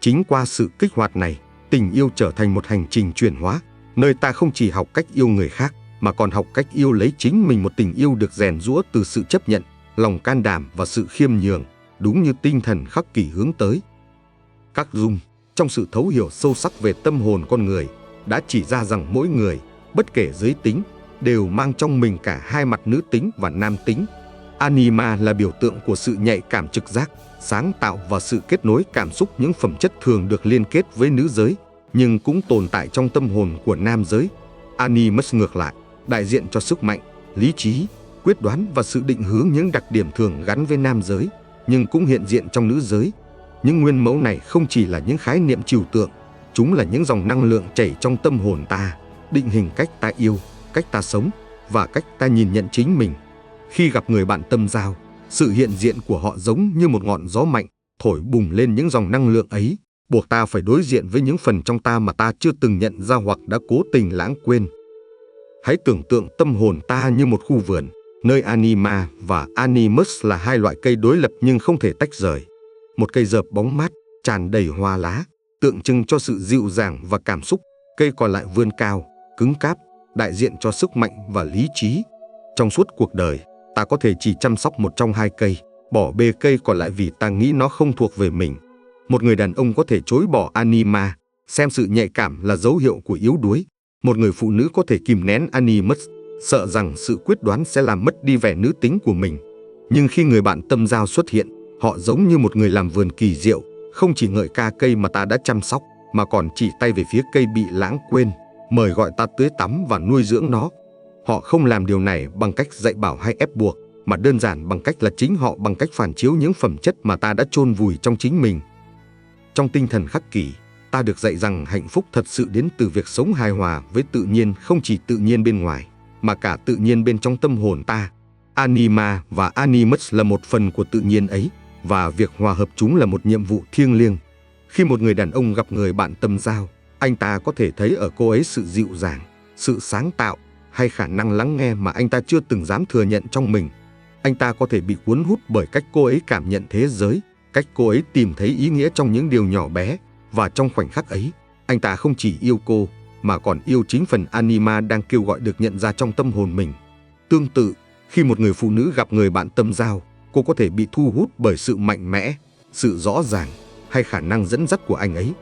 Chính qua sự kích hoạt này, tình yêu trở thành một hành trình chuyển hóa, nơi ta không chỉ học cách yêu người khác, mà còn học cách yêu lấy chính mình, một tình yêu được rèn giũa từ sự chấp nhận, lòng can đảm và sự khiêm nhường, đúng như tinh thần khắc kỷ hướng tới. Các Jung, trong sự thấu hiểu sâu sắc về tâm hồn con người, đã chỉ ra rằng mỗi người, bất kể giới tính, đều mang trong mình cả hai mặt nữ tính và nam tính. Anima là biểu tượng của sự nhạy cảm trực giác, sáng tạo và sự kết nối cảm xúc, những phẩm chất thường được liên kết với nữ giới, nhưng cũng tồn tại trong tâm hồn của nam giới. Animus ngược lại, đại diện cho sức mạnh, lý trí, quyết đoán và sự định hướng, những đặc điểm thường gắn với nam giới, nhưng cũng hiện diện trong nữ giới. Những nguyên mẫu này không chỉ là những khái niệm trừu tượng, chúng là những dòng năng lượng chảy trong tâm hồn ta, định hình cách ta yêu, cách ta sống và cách ta nhìn nhận chính mình. Khi gặp người bạn tâm giao, sự hiện diện của họ giống như một ngọn gió mạnh, thổi bùng lên những dòng năng lượng ấy, buộc ta phải đối diện với những phần trong ta mà ta chưa từng nhận ra hoặc đã cố tình lãng quên. Hãy tưởng tượng tâm hồn ta như một khu vườn, nơi Anima và Animus là hai loại cây đối lập nhưng không thể tách rời. Một cây dợp bóng mát, tràn đầy hoa lá, tượng trưng cho sự dịu dàng và cảm xúc. Cây còn lại vươn cao, cứng cáp, đại diện cho sức mạnh và lý trí. Trong suốt cuộc đời, ta có thể chỉ chăm sóc một trong hai cây, bỏ bê cây còn lại vì ta nghĩ nó không thuộc về mình. Một người đàn ông có thể chối bỏ Anima, xem sự nhạy cảm là dấu hiệu của yếu đuối. Một người phụ nữ có thể kìm nén Animus, sợ rằng sự quyết đoán sẽ làm mất đi vẻ nữ tính của mình. Nhưng khi người bạn tâm giao xuất hiện, họ giống như một người làm vườn kỳ diệu, không chỉ ngợi ca cây mà ta đã chăm sóc, mà còn chỉ tay về phía cây bị lãng quên, mời gọi ta tưới tắm và nuôi dưỡng nó. Họ không làm điều này bằng cách dạy bảo hay ép buộc, mà đơn giản bằng cách là chính họ bằng cách phản chiếu những phẩm chất mà ta đã chôn vùi trong chính mình. Trong tinh thần khắc kỷ, ta được dạy rằng hạnh phúc thật sự đến từ việc sống hài hòa với tự nhiên, không chỉ tự nhiên bên ngoài, mà cả tự nhiên bên trong tâm hồn ta. Anima và Animus là một phần của tự nhiên ấy, và việc hòa hợp chúng là một nhiệm vụ thiêng liêng. Khi một người đàn ông gặp người bạn tâm giao, anh ta có thể thấy ở cô ấy sự dịu dàng, sự sáng tạo hay khả năng lắng nghe mà anh ta chưa từng dám thừa nhận trong mình. Anh ta có thể bị cuốn hút bởi cách cô ấy cảm nhận thế giới, cách cô ấy tìm thấy ý nghĩa trong những điều nhỏ bé, và trong khoảnh khắc ấy, anh ta không chỉ yêu cô, mà còn yêu chính phần Anima đang kêu gọi được nhận ra trong tâm hồn mình. Tương tự, khi một người phụ nữ gặp người bạn tâm giao, cô có thể bị thu hút bởi sự mạnh mẽ, sự rõ ràng hay khả năng dẫn dắt của anh ấy.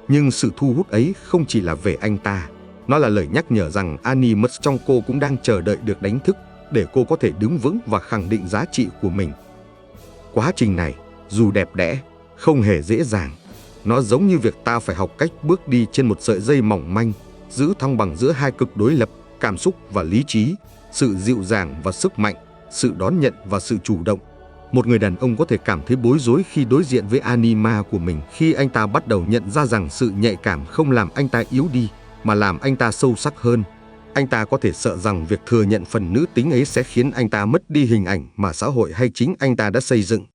Nhưng sự thu hút ấy không chỉ là về anh ta, nó là lời nhắc nhở rằng Animus trong cô cũng đang chờ đợi được đánh thức, để cô có thể đứng vững và khẳng định giá trị của mình. Quá trình này, dù đẹp đẽ, không hề dễ dàng. Nó giống như việc ta phải học cách bước đi trên một sợi dây mỏng manh, giữ thăng bằng giữa hai cực đối lập, cảm xúc và lý trí, sự dịu dàng và sức mạnh, sự đón nhận và sự chủ động. Một người đàn ông có thể cảm thấy bối rối khi đối diện với Anima của mình, khi anh ta bắt đầu nhận ra rằng sự nhạy cảm không làm anh ta yếu đi, mà làm anh ta sâu sắc hơn. Anh ta có thể sợ rằng việc thừa nhận phần nữ tính ấy sẽ khiến anh ta mất đi hình ảnh mà xã hội hay chính anh ta đã xây dựng.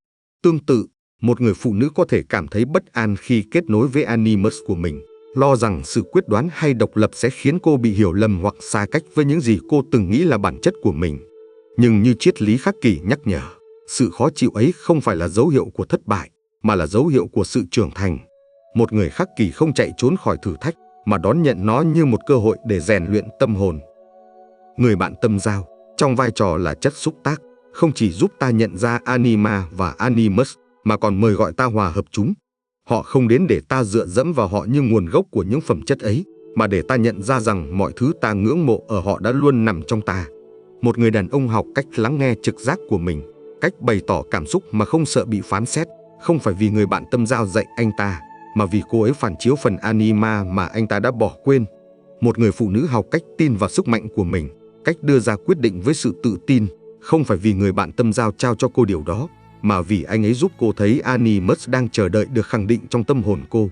Tương tự, một người phụ nữ có thể cảm thấy bất an khi kết nối với Animus của mình, lo rằng sự quyết đoán hay độc lập sẽ khiến cô bị hiểu lầm hoặc xa cách với những gì cô từng nghĩ là bản chất của mình. Nhưng như triết lý khắc kỷ nhắc nhở, sự khó chịu ấy không phải là dấu hiệu của thất bại, mà là dấu hiệu của sự trưởng thành. Một người khắc kỷ không chạy trốn khỏi thử thách, mà đón nhận nó như một cơ hội để rèn luyện tâm hồn. Người bạn tâm giao, trong vai trò là chất xúc tác, không chỉ giúp ta nhận ra Anima và Animus, mà còn mời gọi ta hòa hợp chúng. Họ không đến để ta dựa dẫm vào họ như nguồn gốc của những phẩm chất ấy, mà để ta nhận ra rằng mọi thứ ta ngưỡng mộ ở họ đã luôn nằm trong ta. Một người đàn ông học cách lắng nghe trực giác của mình, cách bày tỏ cảm xúc mà không sợ bị phán xét, không phải vì người bạn tâm giao dạy anh ta, mà vì cô ấy phản chiếu phần Anima mà anh ta đã bỏ quên. Một người phụ nữ học cách tin vào sức mạnh của mình, cách đưa ra quyết định với sự tự tin, không phải vì người bạn tâm giao trao cho cô điều đó, mà vì anh ấy giúp cô thấy Animus đang chờ đợi được khẳng định trong tâm hồn cô.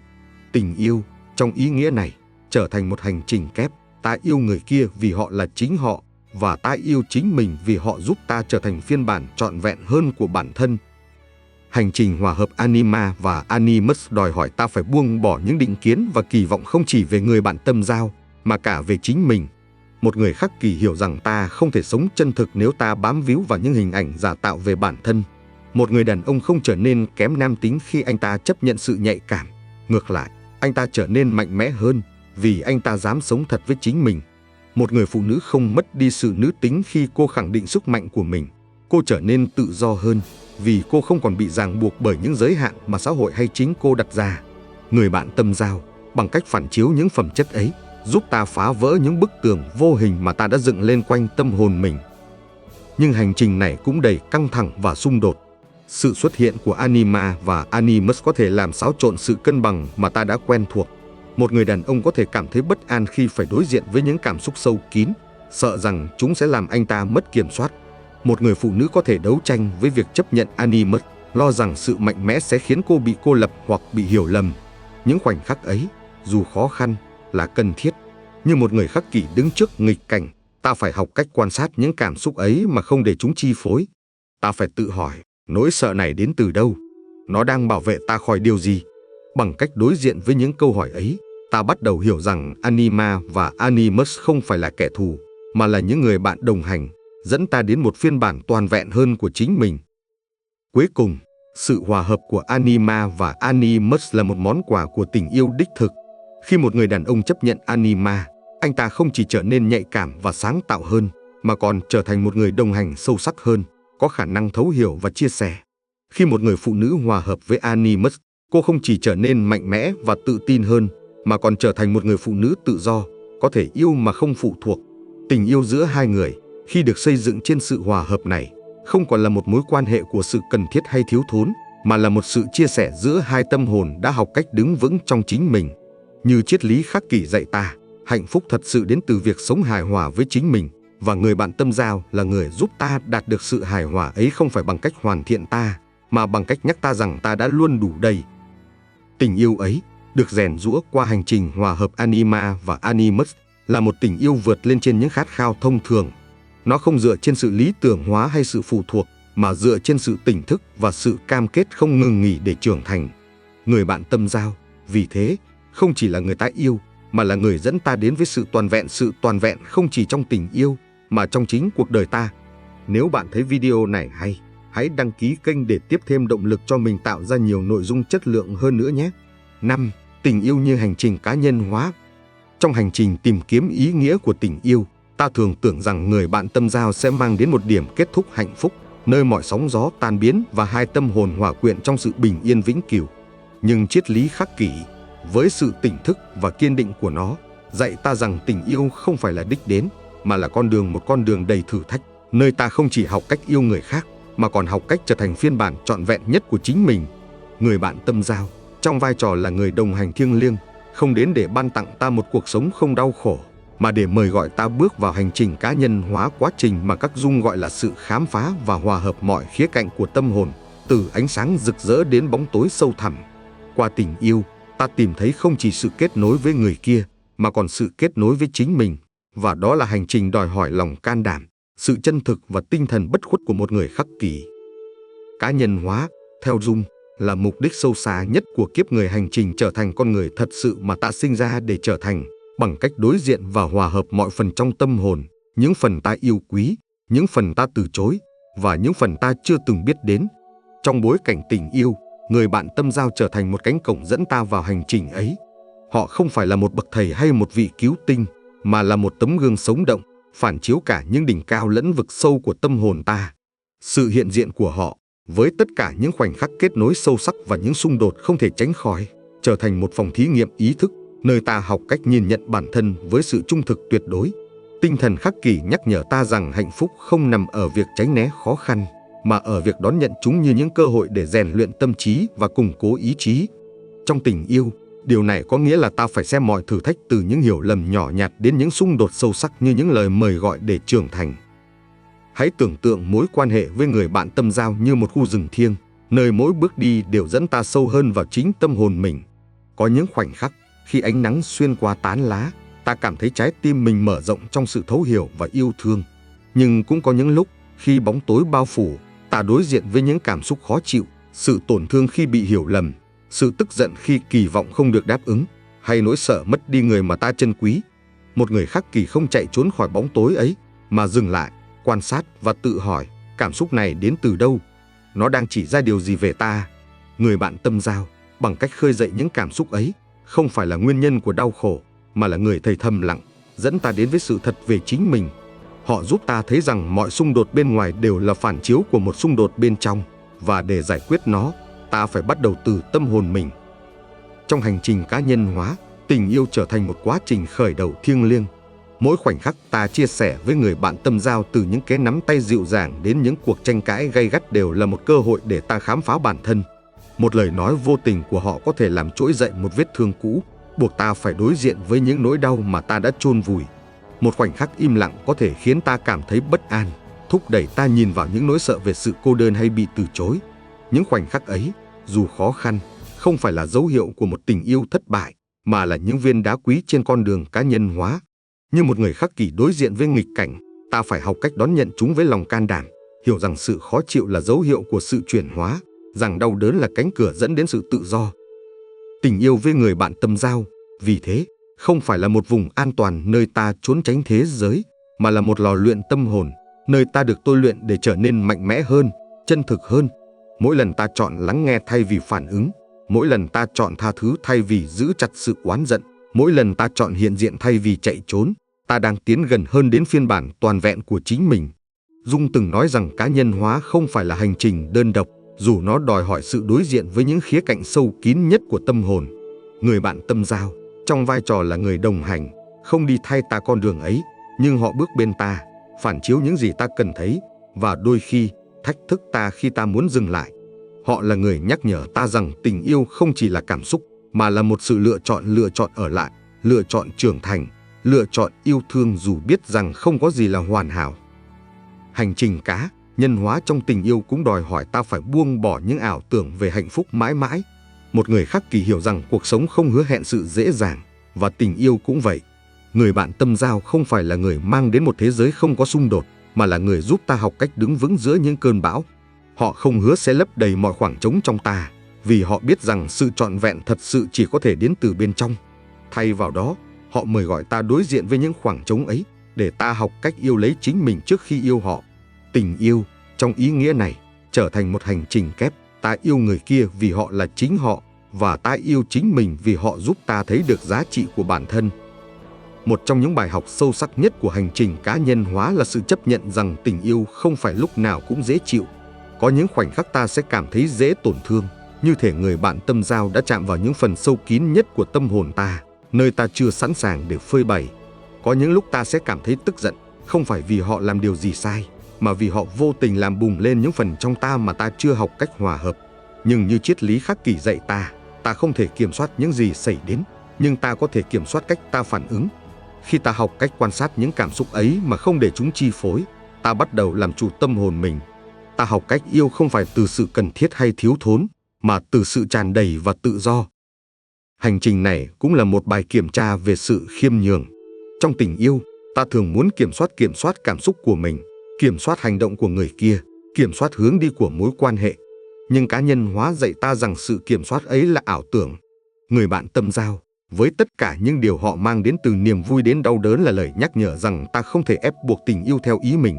Tình yêu, trong ý nghĩa này, trở thành một hành trình kép. Ta yêu người kia vì họ là chính họ, và ta yêu chính mình vì họ giúp ta trở thành phiên bản trọn vẹn hơn của bản thân. Hành trình hòa hợp Anima và Animus đòi hỏi ta phải buông bỏ những định kiến và kỳ vọng không chỉ về người bạn tâm giao, mà cả về chính mình. Một người khắc kỷ hiểu rằng ta không thể sống chân thực nếu ta bám víu vào những hình ảnh giả tạo về bản thân. Một người đàn ông không trở nên kém nam tính khi anh ta chấp nhận sự nhạy cảm. Ngược lại, anh ta trở nên mạnh mẽ hơn vì anh ta dám sống thật với chính mình. Một người phụ nữ không mất đi sự nữ tính khi cô khẳng định sức mạnh của mình. Cô trở nên tự do hơn vì cô không còn bị ràng buộc bởi những giới hạn mà xã hội hay chính cô đặt ra. Người bạn tâm giao, bằng cách phản chiếu những phẩm chất ấy, giúp ta phá vỡ những bức tường vô hình mà ta đã dựng lên quanh tâm hồn mình. Nhưng hành trình này cũng đầy căng thẳng và xung đột. Sự xuất hiện của Anima và Animus có thể làm xáo trộn sự cân bằng mà ta đã quen thuộc. Một người đàn ông có thể cảm thấy bất an khi phải đối diện với những cảm xúc sâu kín, sợ rằng chúng sẽ làm anh ta mất kiểm soát. Một người phụ nữ có thể đấu tranh với việc chấp nhận Animus, lo rằng sự mạnh mẽ sẽ khiến cô bị cô lập hoặc bị hiểu lầm. Những khoảnh khắc ấy, dù khó khăn, là cần thiết. Như một người khắc kỷ đứng trước nghịch cảnh, ta phải học cách quan sát những cảm xúc ấy mà không để chúng chi phối. Ta phải tự hỏi, nỗi sợ này đến từ đâu? Nó đang bảo vệ ta khỏi điều gì? Bằng cách đối diện với những câu hỏi ấy, ta bắt đầu hiểu rằng Anima và Animus không phải là kẻ thù, mà là những người bạn đồng hành, dẫn ta đến một phiên bản toàn vẹn hơn của chính mình. Cuối cùng, sự hòa hợp của Anima và Animus là một món quà của tình yêu đích thực. Khi một người đàn ông chấp nhận Anima, anh ta không chỉ trở nên nhạy cảm và sáng tạo hơn, mà còn trở thành một người đồng hành sâu sắc hơn, có khả năng thấu hiểu và chia sẻ. Khi một người phụ nữ hòa hợp với Animus, Cô không chỉ trở nên mạnh mẽ và tự tin hơn, mà còn trở thành một người phụ nữ tự do, có thể yêu mà không phụ thuộc. Tình yêu giữa hai người, khi được xây dựng trên sự hòa hợp này, không còn là một mối quan hệ của sự cần thiết hay thiếu thốn, mà là một sự chia sẻ giữa hai tâm hồn đã học cách đứng vững trong chính mình. Như triết lý Khắc Kỷ dạy ta, hạnh phúc thật sự đến từ việc sống hài hòa với chính mình, và người bạn tâm giao là người giúp ta đạt được sự hài hòa ấy, không phải bằng cách hoàn thiện ta, mà bằng cách nhắc ta rằng ta đã luôn đủ đầy. Tình yêu ấy được rèn giũa qua hành trình hòa hợp Anima và Animus, là một tình yêu vượt lên trên những khát khao thông thường. Nó không dựa trên sự lý tưởng hóa hay sự phụ thuộc, mà dựa trên sự tỉnh thức và sự cam kết không ngừng nghỉ để trưởng thành. Người bạn tâm giao, vì thế, không chỉ là người ta yêu, mà là người dẫn ta đến với sự toàn vẹn không chỉ trong tình yêu, mà trong chính cuộc đời ta. Nếu bạn thấy video này hay, hãy đăng ký kênh để tiếp thêm động lực cho mình tạo ra nhiều nội dung chất lượng hơn nữa nhé. 5. Tình yêu như hành trình cá nhân hóa. Trong hành trình tìm kiếm ý nghĩa của tình yêu, ta thường tưởng rằng người bạn tâm giao sẽ mang đến một điểm kết thúc hạnh phúc, nơi mọi sóng gió tan biến và hai tâm hồn hòa quyện trong sự bình yên vĩnh cửu. Nhưng triết lý Khắc Kỷ, với sự tỉnh thức và kiên định của nó, dạy ta rằng tình yêu không phải là đích đến, mà là một con đường đầy thử thách, nơi ta không chỉ học cách yêu người khác, mà còn học cách trở thành phiên bản trọn vẹn nhất của chính mình. Người bạn tâm giao, trong vai trò là người đồng hành thiêng liêng, không đến để ban tặng ta một cuộc sống không đau khổ, mà để mời gọi ta bước vào hành trình cá nhân hóa, quá trình mà các Dung gọi là sự khám phá và hòa hợp mọi khía cạnh của tâm hồn, từ ánh sáng rực rỡ đến bóng tối sâu thẳm. Qua tình yêu, ta tìm thấy không chỉ sự kết nối với người kia, mà còn sự kết nối với chính mình, và đó là hành trình đòi hỏi lòng can đảm, sự chân thực và tinh thần bất khuất của một người khắc kỷ. Cá nhân hóa, theo Dung, là mục đích sâu xa nhất của kiếp người, hành trình trở thành con người thật sự mà ta sinh ra để trở thành, bằng cách đối diện và hòa hợp mọi phần trong tâm hồn, những phần ta yêu quý, những phần ta từ chối, và những phần ta chưa từng biết đến. Trong bối cảnh tình yêu, người bạn tâm giao trở thành một cánh cổng dẫn ta vào hành trình ấy. Họ không phải là một bậc thầy hay một vị cứu tinh, mà là một tấm gương sống động, phản chiếu cả những đỉnh cao lẫn vực sâu của tâm hồn ta. Sự hiện diện của họ, với tất cả những khoảnh khắc kết nối sâu sắc và những xung đột không thể tránh khỏi, trở thành một phòng thí nghiệm ý thức, nơi ta học cách nhìn nhận bản thân với sự trung thực tuyệt đối. Tinh thần Khắc Kỷ nhắc nhở ta rằng hạnh phúc không nằm ở việc tránh né khó khăn, mà ở việc đón nhận chúng như những cơ hội để rèn luyện tâm trí và củng cố ý chí. Trong tình yêu, điều này có nghĩa là ta phải xem mọi thử thách, từ những hiểu lầm nhỏ nhặt đến những xung đột sâu sắc, như những lời mời gọi để trưởng thành. Hãy tưởng tượng mối quan hệ với người bạn tâm giao như một khu rừng thiêng, nơi mỗi bước đi đều dẫn ta sâu hơn vào chính tâm hồn mình. Có những khoảnh khắc, khi ánh nắng xuyên qua tán lá, ta cảm thấy trái tim mình mở rộng trong sự thấu hiểu và yêu thương. Nhưng cũng có những lúc, khi bóng tối bao phủ, ta đối diện với những cảm xúc khó chịu, sự tổn thương khi bị hiểu lầm, sự tức giận khi kỳ vọng không được đáp ứng, hay nỗi sợ mất đi người mà ta trân quý. Một người Khắc Kỷ không chạy trốn khỏi bóng tối ấy, mà dừng lại, quan sát và tự hỏi, cảm xúc này đến từ đâu? Nó đang chỉ ra điều gì về ta? Người bạn tâm giao, bằng cách khơi dậy những cảm xúc ấy, không phải là nguyên nhân của đau khổ, mà là người thầy thầm lặng, dẫn ta đến với sự thật về chính mình. Họ giúp ta thấy rằng mọi xung đột bên ngoài đều là phản chiếu của một xung đột bên trong, và để giải quyết nó, ta phải bắt đầu từ tâm hồn mình. Trong hành trình cá nhân hóa, tình yêu trở thành một quá trình khởi đầu thiêng liêng. Mỗi khoảnh khắc ta chia sẻ với người bạn tâm giao, từ những cái nắm tay dịu dàng đến những cuộc tranh cãi gay gắt, đều là một cơ hội để ta khám phá bản thân. Một lời nói vô tình của họ có thể làm trỗi dậy một vết thương cũ, buộc ta phải đối diện với những nỗi đau mà ta đã chôn vùi. Một khoảnh khắc im lặng có thể khiến ta cảm thấy bất an, thúc đẩy ta nhìn vào những nỗi sợ về sự cô đơn hay bị từ chối. Những khoảnh khắc ấy, dù khó khăn, không phải là dấu hiệu của một tình yêu thất bại, mà là những viên đá quý trên con đường cá nhân hóa. Như một người Khắc Kỷ đối diện với nghịch cảnh, ta phải học cách đón nhận chúng với lòng can đảm, hiểu rằng sự khó chịu là dấu hiệu của sự chuyển hóa, rằng đau đớn là cánh cửa dẫn đến sự tự do. Tình yêu với người bạn tâm giao, vì thế, không phải là một vùng an toàn nơi ta trốn tránh thế giới, mà là một lò luyện tâm hồn, nơi ta được tôi luyện để trở nên mạnh mẽ hơn, chân thực hơn. Mỗi lần ta chọn lắng nghe thay vì phản ứng, mỗi lần ta chọn tha thứ thay vì giữ chặt sự oán giận, mỗi lần ta chọn hiện diện thay vì chạy trốn, ta đang tiến gần hơn đến phiên bản toàn vẹn của chính mình. Dung từng nói rằng cá nhân hóa không phải là hành trình đơn độc, dù nó đòi hỏi sự đối diện với những khía cạnh sâu kín nhất của tâm hồn. Người bạn tâm giao, trong vai trò là người đồng hành, không đi thay ta con đường ấy, nhưng họ bước bên ta, phản chiếu những gì ta cần thấy, và đôi khi thách thức ta khi ta muốn dừng lại. Họ là người nhắc nhở ta rằng tình yêu không chỉ là cảm xúc, mà là một sự lựa chọn ở lại, lựa chọn trưởng thành, lựa chọn yêu thương dù biết rằng không có gì là hoàn hảo. Hành trình cá nhân hóa trong tình yêu cũng đòi hỏi ta phải buông bỏ những ảo tưởng về hạnh phúc mãi mãi. Một người khắc kỷ hiểu rằng cuộc sống không hứa hẹn sự dễ dàng, và tình yêu cũng vậy. Người bạn tâm giao không phải là người mang đến một thế giới không có xung đột, mà là người giúp ta học cách đứng vững giữa những cơn bão. Họ không hứa sẽ lấp đầy mọi khoảng trống trong ta, vì họ biết rằng sự trọn vẹn thật sự chỉ có thể đến từ bên trong. Thay vào đó, họ mời gọi ta đối diện với những khoảng trống ấy, để ta học cách yêu lấy chính mình trước khi yêu họ. Tình yêu, trong ý nghĩa này, trở thành một hành trình kép. Ta yêu người kia vì họ là chính họ, và ta yêu chính mình vì họ giúp ta thấy được giá trị của bản thân. Một trong những bài học sâu sắc nhất của hành trình cá nhân hóa là sự chấp nhận rằng tình yêu không phải lúc nào cũng dễ chịu. Có những khoảnh khắc ta sẽ cảm thấy dễ tổn thương, như thể người bạn tâm giao đã chạm vào những phần sâu kín nhất của tâm hồn ta, nơi ta chưa sẵn sàng để phơi bày. Có những lúc ta sẽ cảm thấy tức giận, không phải vì họ làm điều gì sai, mà vì họ vô tình làm bùng lên những phần trong ta mà ta chưa học cách hòa hợp. Nhưng như triết lý khắc kỷ dạy ta không thể kiểm soát những gì xảy đến, nhưng ta có thể kiểm soát cách ta phản ứng. Khi ta học cách quan sát những cảm xúc ấy mà không để chúng chi phối, ta bắt đầu làm chủ tâm hồn mình. Ta học cách yêu không phải từ sự cần thiết hay thiếu thốn, mà từ sự tràn đầy và tự do. Hành trình này cũng là một bài kiểm tra về sự khiêm nhường. Trong tình yêu, ta thường muốn kiểm soát cảm xúc của mình, kiểm soát hành động của người kia, kiểm soát hướng đi của mối quan hệ. Nhưng cá nhân hóa dạy ta rằng sự kiểm soát ấy là ảo tưởng. Người bạn tâm giao, với tất cả những điều họ mang đến từ niềm vui đến đau đớn, là lời nhắc nhở rằng ta không thể ép buộc tình yêu theo ý mình.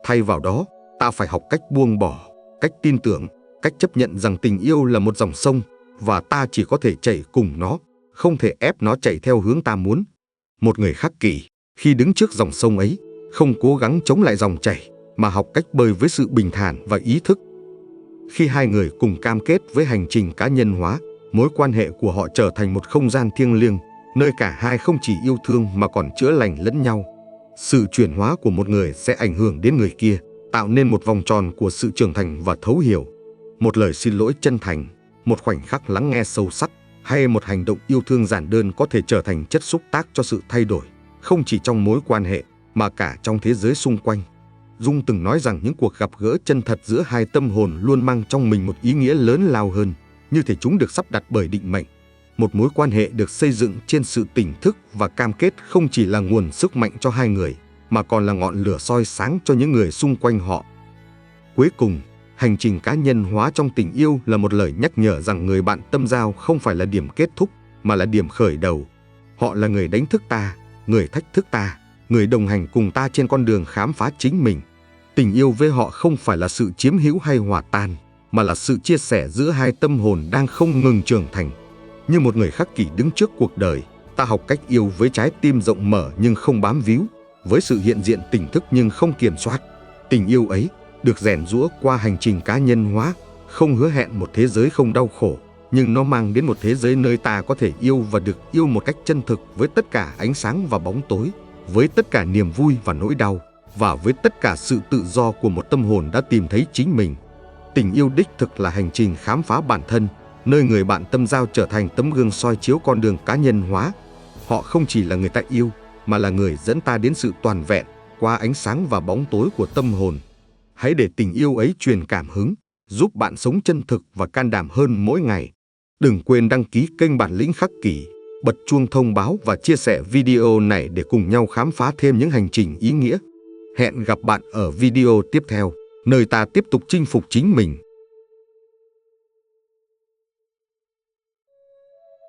Thay vào đó, ta phải học cách buông bỏ, cách tin tưởng, cách chấp nhận rằng tình yêu là một dòng sông, và ta chỉ có thể chảy cùng nó, không thể ép nó chảy theo hướng ta muốn. Một người khắc kỷ, khi đứng trước dòng sông ấy, không cố gắng chống lại dòng chảy, mà học cách bơi với sự bình thản và ý thức. Khi hai người cùng cam kết với hành trình cá nhân hóa, mối quan hệ của họ trở thành một không gian thiêng liêng, nơi cả hai không chỉ yêu thương mà còn chữa lành lẫn nhau. Sự chuyển hóa của một người sẽ ảnh hưởng đến người kia, tạo nên một vòng tròn của sự trưởng thành và thấu hiểu. Một lời xin lỗi chân thành, một khoảnh khắc lắng nghe sâu sắc, hay một hành động yêu thương giản đơn có thể trở thành chất xúc tác cho sự thay đổi, không chỉ trong mối quan hệ, mà cả trong thế giới xung quanh. Dung từng nói rằng những cuộc gặp gỡ chân thật giữa hai tâm hồn luôn mang trong mình một ý nghĩa lớn lao hơn, như thể chúng được sắp đặt bởi định mệnh. Một mối quan hệ được xây dựng trên sự tỉnh thức và cam kết không chỉ là nguồn sức mạnh cho hai người, mà còn là ngọn lửa soi sáng cho những người xung quanh họ. Cuối cùng, hành trình cá nhân hóa trong tình yêu là một lời nhắc nhở rằng người bạn tâm giao không phải là điểm kết thúc, mà là điểm khởi đầu. Họ là người đánh thức ta, người thách thức ta, người đồng hành cùng ta trên con đường khám phá chính mình. Tình yêu với họ không phải là sự chiếm hữu hay hòa tan, mà là sự chia sẻ giữa hai tâm hồn đang không ngừng trưởng thành. Như một người khắc kỷ đứng trước cuộc đời, ta học cách yêu với trái tim rộng mở nhưng không bám víu, với sự hiện diện tỉnh thức nhưng không kiểm soát. Tình yêu ấy được rèn giũa qua hành trình cá nhân hóa, không hứa hẹn một thế giới không đau khổ, nhưng nó mang đến một thế giới nơi ta có thể yêu và được yêu một cách chân thực, với tất cả ánh sáng và bóng tối, với tất cả niềm vui và nỗi đau, và với tất cả sự tự do của một tâm hồn đã tìm thấy chính mình. Tình yêu đích thực là hành trình khám phá bản thân, nơi người bạn tâm giao trở thành tấm gương soi chiếu con đường cá nhân hóa. Họ không chỉ là người ta yêu, mà là người dẫn ta đến sự toàn vẹn qua ánh sáng và bóng tối của tâm hồn. Hãy để tình yêu ấy truyền cảm hứng, giúp bạn sống chân thực và can đảm hơn mỗi ngày. Đừng quên đăng ký kênh Bản lĩnh khắc kỷ, bật chuông thông báo và chia sẻ video này để cùng nhau khám phá thêm những hành trình ý nghĩa. Hẹn gặp bạn ở video tiếp theo, nơi ta tiếp tục chinh phục chính mình.